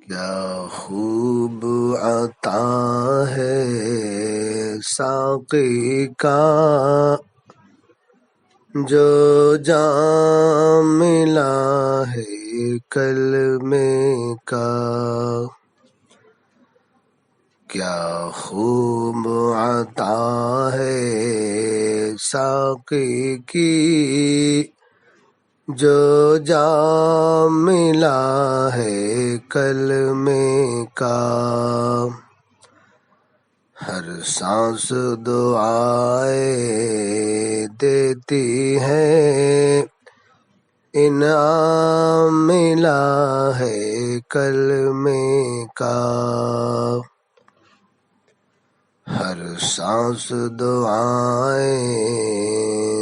کیا خوب عطا ہے ساقی کا، جو جام ملا ہے کلمے کا۔ کیا خوب عطا ہے ساقی کی، جو جام ملا ہے کلمے کا۔ ہر سانس دعائیں دیتی ہے، انعام ملا ہے کلمے کا۔ ہر سانس دعائیں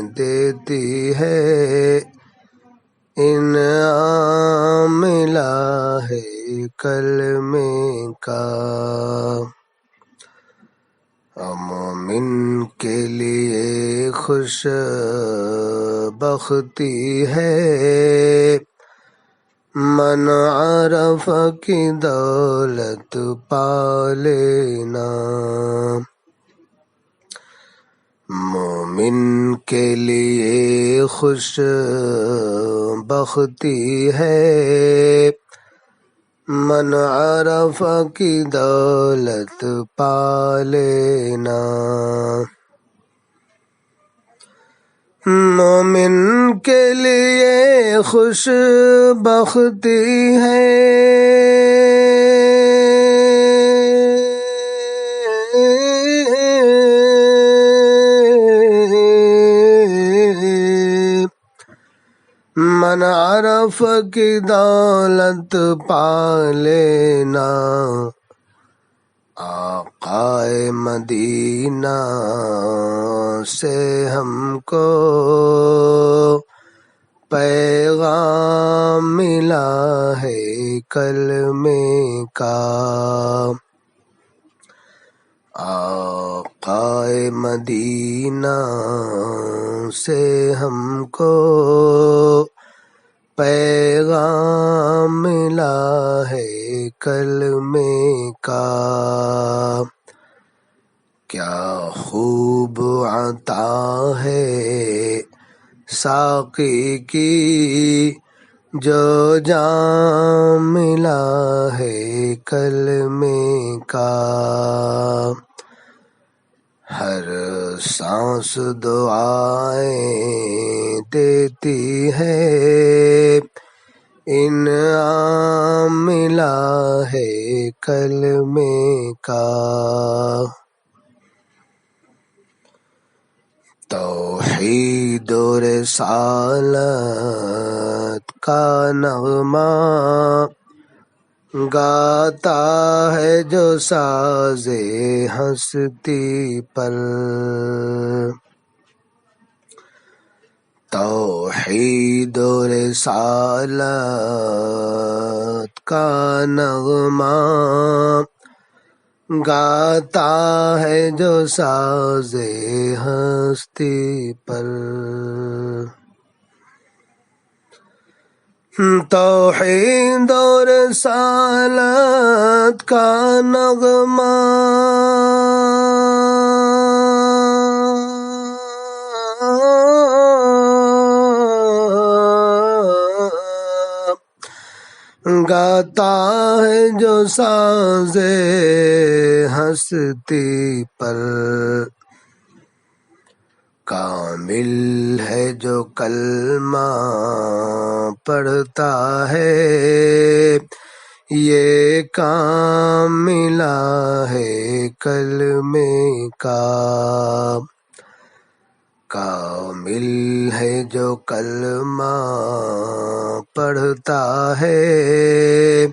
دیتی ہے، انعام ملا ہے کلمے کا۔ مومن کے لیے خوش بختی ہے، من عرف کی دولت پا لینا۔ مومن کے لیے خوش بختی ہے، من عرف کی دولت پا لینا۔ مومن کے لیے خوش بختی ہے، من عرف کی دولت پا لینا۔ آقائے مدینہ سے ہم کو پیغام ملا ہے کلمے کا۔ آقائے مدینہ سے ہم کو پیغام ملا ہے کلمے کا۔ کیا خوب عطا ہے ساقی کی، جو جام ملا ہے کلمے کا۔ ہر سانس دعائیں دیتی ہے، انعام ملا ہے کلمے کا۔ توحید و رسالت کا نغمہ گاتا ہے جو ساز ہستی پر۔ توحید و رسالت کا نغمہ گاتا ہے جو ساز ہستی پر۔ توحید و رسالت کا نغمہ گاتا ہے جو ساز ہستی پر۔ کامل ہے جو کلمہ پڑھتا ہے، یہ کام ملا ہے کلمے کا۔ کامل ہے جو کلمہ پڑھتا ہے،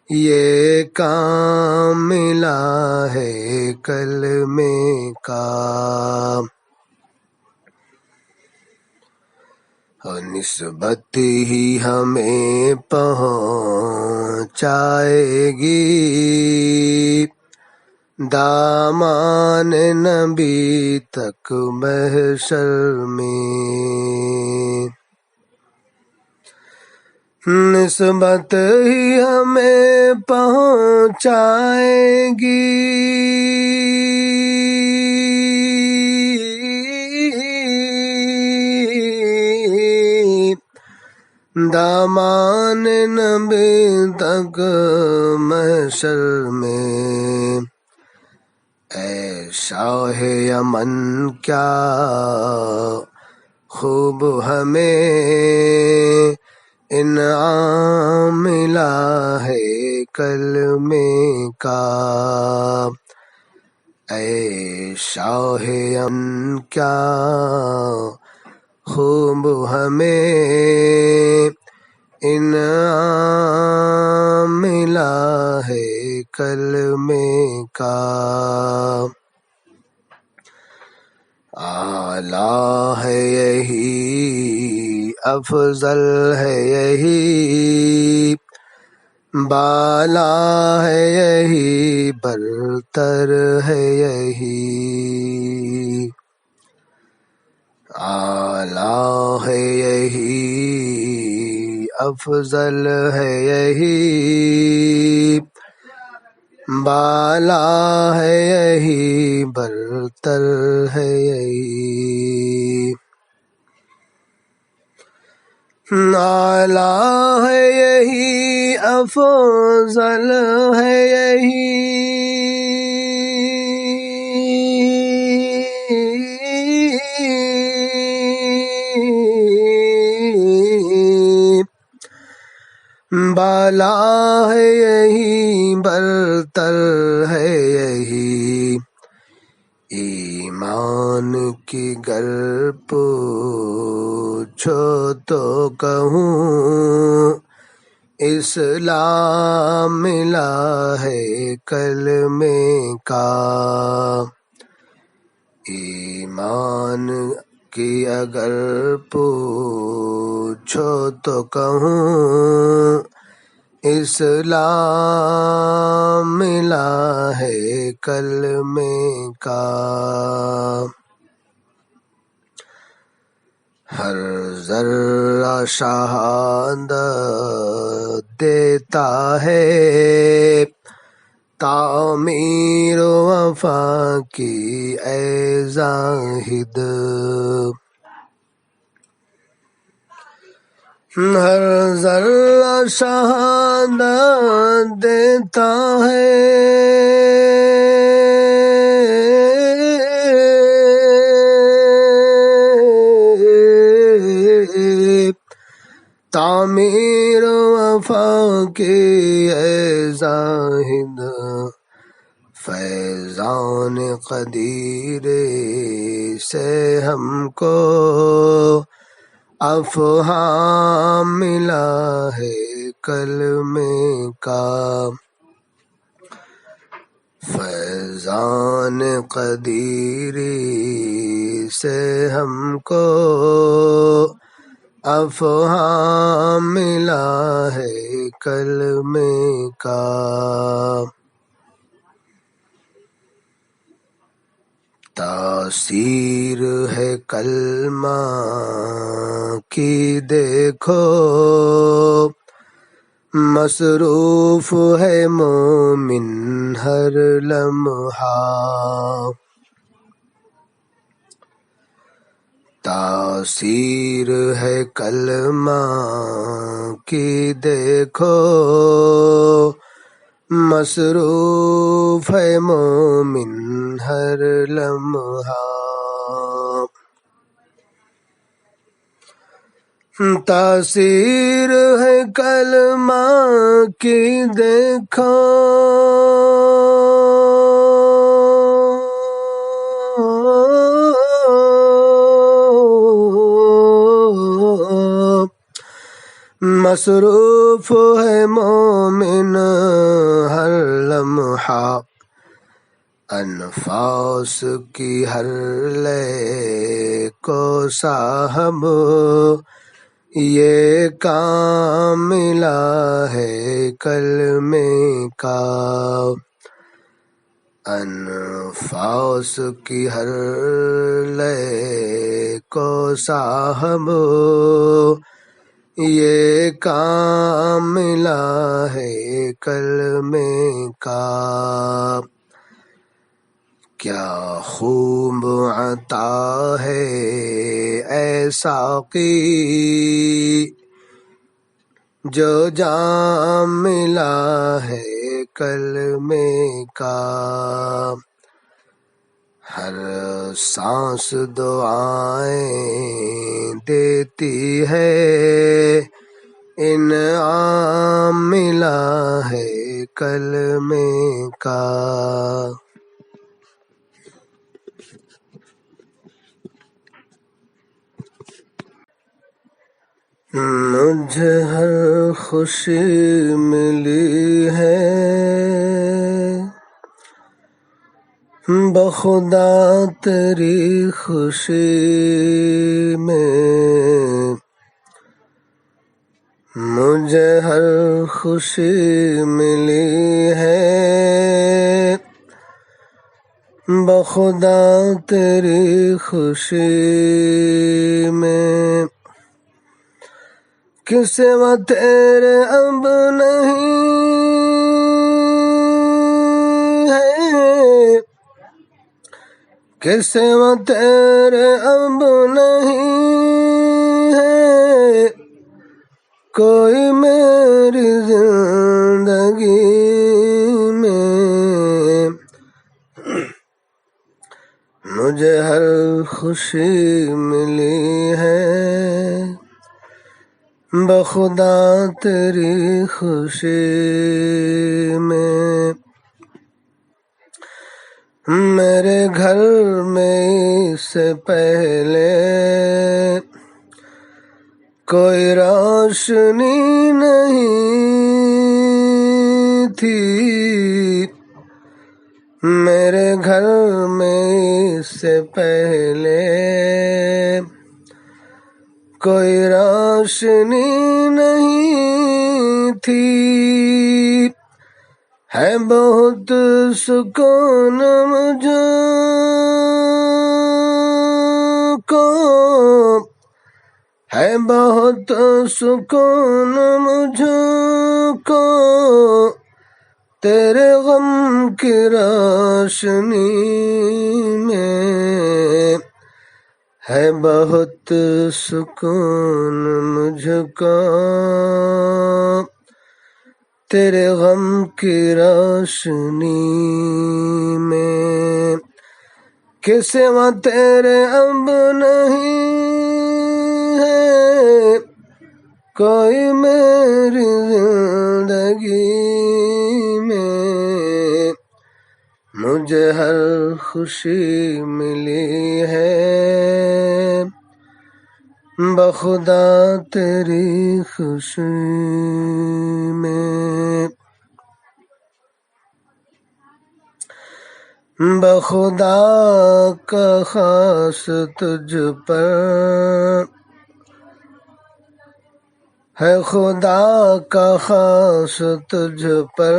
یہ کام ملا ہے کلمے کا۔ نسبت ہی ہمیں پہنچائے گی دامان نبی تک محشر میں۔ نسبت ہی ہمیں پہنچائے گی، دامان نبی تک محشر میں۔ اے شاہ یمن کیا خوب ہمیں انعام ملا ہے کلمے کا، اے شاہ یمن کیا خوب ہمیں انعام ملا ہے کلمے کا۔ اعلیٰ ہے یہی، افضل ہے یہی، بالا ہے یہی، برتر ہے یہی۔ اعلیٰ ہے یہی، افضل ہے یہی، بالا ہے یہی، برتر ہے یہی۔ اعلیٰ ہے یہی، افضل ہے یہی، بالا ہے یہی، برتر ہے یہی۔ ایمان کی گر پوچھو تو کہوں، اسلام ملا ہے کلمے کا۔ ایمان کی اگر پوچھو تو کہوں، اسلام ملا ہے کلمے کا۔ ہر ذرہ شہادت دیتا ہے، تعمیر وفا کی اے زاہد۔ ہر ذرہ شہادت دیتا ہے، تعمیر وفا کی اے زاہد۔ فیضان قدیر سے ہم کو افہام ملا ہے کلمے کا۔ فیضان قدیری سے ہم کو افہام ملا ہے کلمے کا۔ تاثیر ہے کلمہ کی دیکھو، مصروف ہے مومن ہر لمحہ۔ تاثیر ہے کلمہ کی دیکھو، مصروف ہے مومن ہر لمحہ۔ تاثیر ہے کلمہ کی دیکھو، مصروف ہے مومن ہر لمحہ۔ انفاس کی ہر لے کو صاحب یہ کام ملا ہے کلمے کا۔ انفاس کی ہر لے کو صاحب یہ کام ملا ہے کلمے کا، کیا خوب عطا ہے اے ساقی، جو جام ملا ہے کلمے کا۔ ہر سانس دعائیں دیتی ہے، انعام ملا ہے کلمے کا۔ مجھے ہر خوشی ملی ہے، بخدا تیری خوشی میں، مجھے ہر خوشی ملی ہے، بخدا تیری خوشی میں، کس سوا تیرے اب نہیں ہے، کس سوا تیرے اب نہیں ہے، کوئی میری زندگی میں، مجھے ہر خوشی ملی ہے، بخدا تیری خوشی میں۔ میرے گھر میں اس سے پہلے کوئی روشنی نہیں تھی، میرے گھر میں اس سے پہلے کوئی روشنی نہیں تھی، ہے بہت سکون مجھ کو، ہے بہت سکون مجھ کو، تیرے غم کی روشنی میں، ہے بہت سکون مجھ کو، تیرے غم کی روشنی میں، کس سوا تیرے اب نہیں ہے، کوئی میری زندگی میں، مجھے ہر خوشی ملی ہے، بخدا تیری خوشی میں، بخدا کا خاص تجھ پر ہے، خدا کا خاص تجھ پر،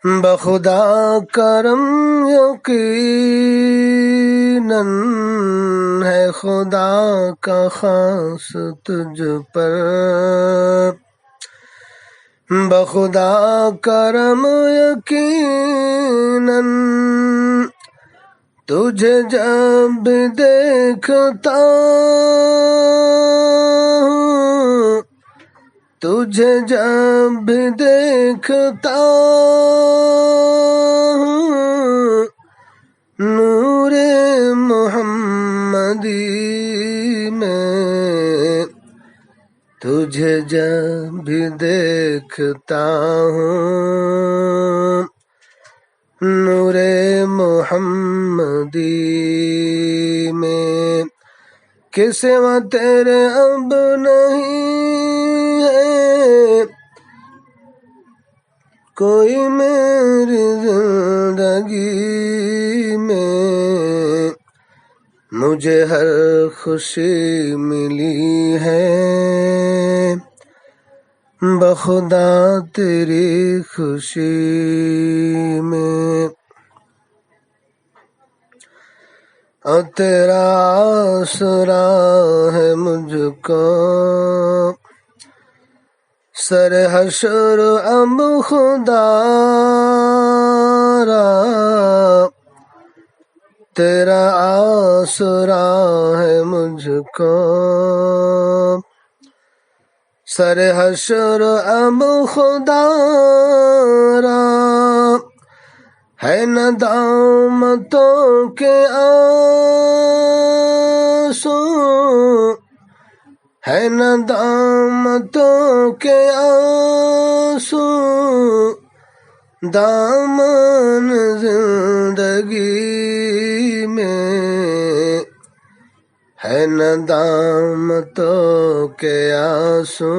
بخدا کرم یقیناً ہے، خدا کا خاص تجھ پر، بخدا کرم یقیناً، تجھے جب بھی دیکھتا ہوں، تجھے جب بھی دیکھتا ہوں، نور محمدی میں، تجھے جب بھی دیکھتا ہوں، نور محمدی میں، کس سوا تیرے اب نہیں ہے، کوئی میری زندگی میں، مجھے ہر خوشی ملی ہے، بخدا تیری خوشی میں۔ اور تیرا آسرا ہے مجھ کو سر حشر اب خدا را، تیرا آسرا ہے مجھ کو سر حشر اب خدا را، ہے ندامتوں کے آنسو، ہے ندامتوں کے آنسو، دامن زندگی میں ہے ندامتوں کے آنسو،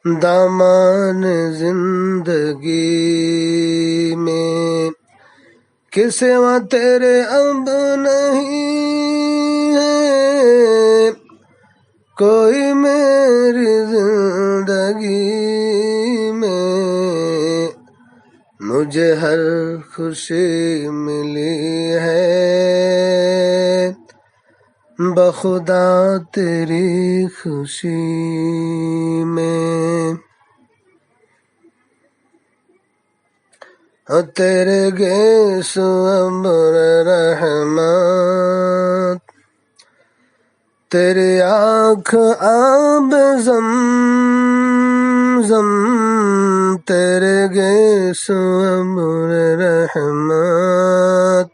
دامن زندگی میں کس سوا تیرے اب نہیں ہے کوئی میری زندگی میں، مجھے ہر خوشی ملی ہے بخدا تیری خوشی میں، تیرے گیسو ابر رحمت، تیری آنکھ آب زمزم، تیرے گیسو ابر رحمت،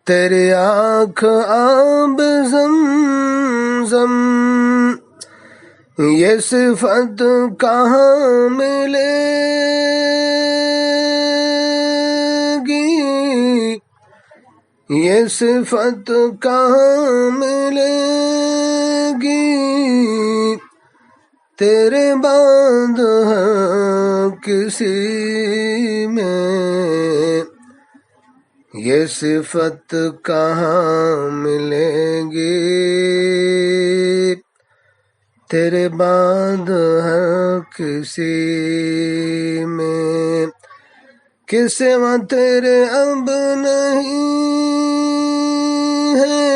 تیری آنکھ آب زمزم، یہ صفت کہاں ملے گی، یہ صفت کہاں ملے گی، تیرے بعد ہر کسی میں، یہ صفت کہاں ملے گی، تیرے بعد ہر کسی میں، کس سوا تیرے اب نہیں ہے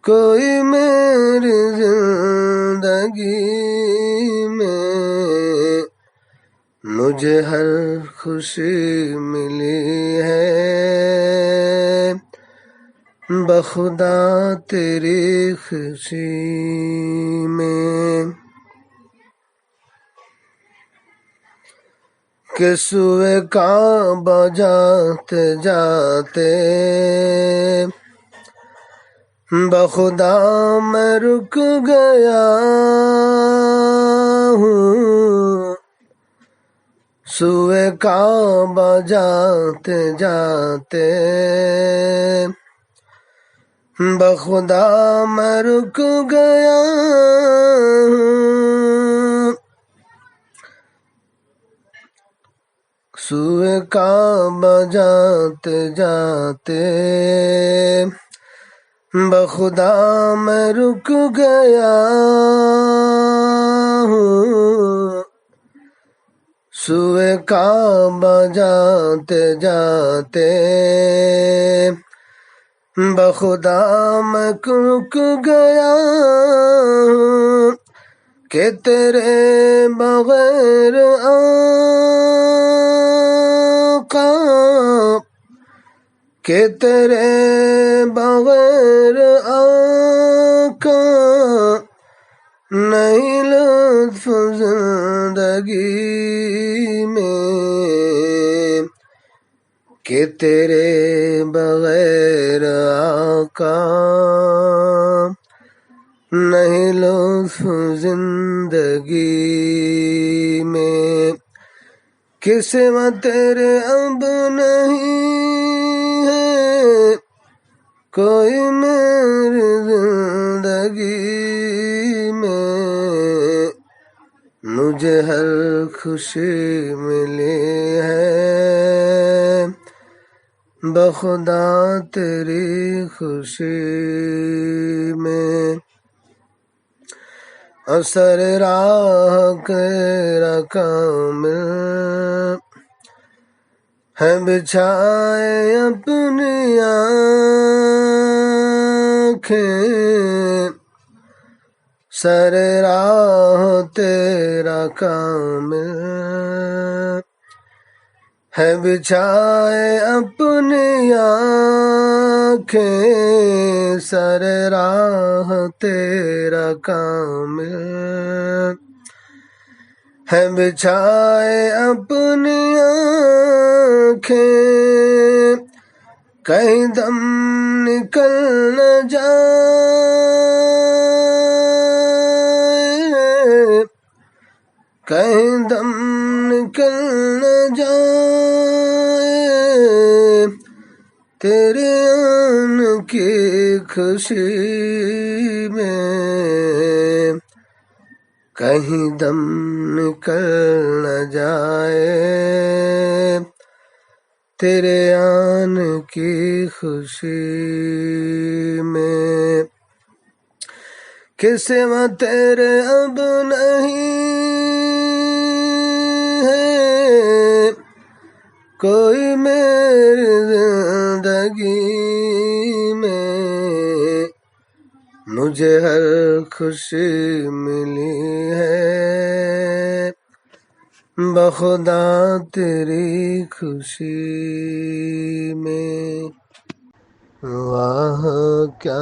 کوئی میری زندگی میں، مجھے ہر خوشی ملی ہے بخدا تیری خوشی میں، کہ سوئے کعبہ جاتے جاتے بخدا میں رک گیا ہوں، سوئے کعبہ جاتے جاتے بخدا میں رک گیا ہوں، سوئے کعبہ جاتے جاتے بخدا میں رک گیا ہوں، سوئے کعبہ جاتے جاتے بخدا میں رک گیا ہوں، کہ تیرے بغیر آقا، کہ تیرے بغیر آقا نہیں لطف زندگی میں، کہ تیرے بغیر آقا نہیں لطف زندگی میں، کہ سوا تیرے اب نہیں ہے کوئی میری زندگی میں، مجھے ہر خوشی ملی ہے بخدا تیری خوشی میں، اثر راہ تیرا کامل ہے بچھائے اپنی آنکھیں سر راہ تیرا کامل ہے بچھائے اپنی آنکھیں سر راہ تیرا کامل ہے بچھائے اپنی آنکھیں کہیں دم نکل نہ جائے کہیں دم نکل نہ جائے تیرے آن کی خوشی میں کہیں دم نکل نہ جائے تیرے آنے کی خوشی میں کہ سوا تیرے اب نہیں ہے کوئی میری زندگی میں مجھے ہر خوشی ملی ہے بخدا تیری خوشی میں واہ کیا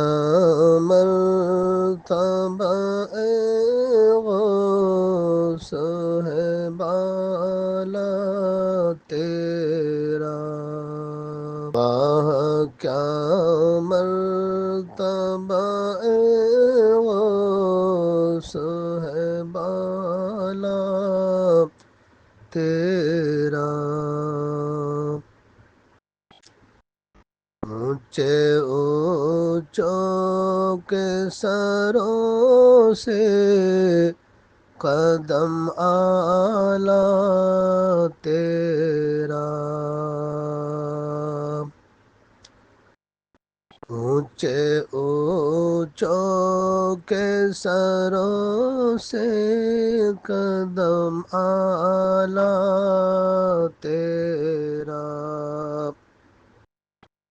مرتبہ اے غوث ہے بالا تیرا واہ کیا مرتبہ اے غوث ہے بالا تیرا اونچے اونچوں کے سروں سے قدم اعلیٰ تیرا اونچے اونچوں کے سروں سے قدم اعلیٰ تیرا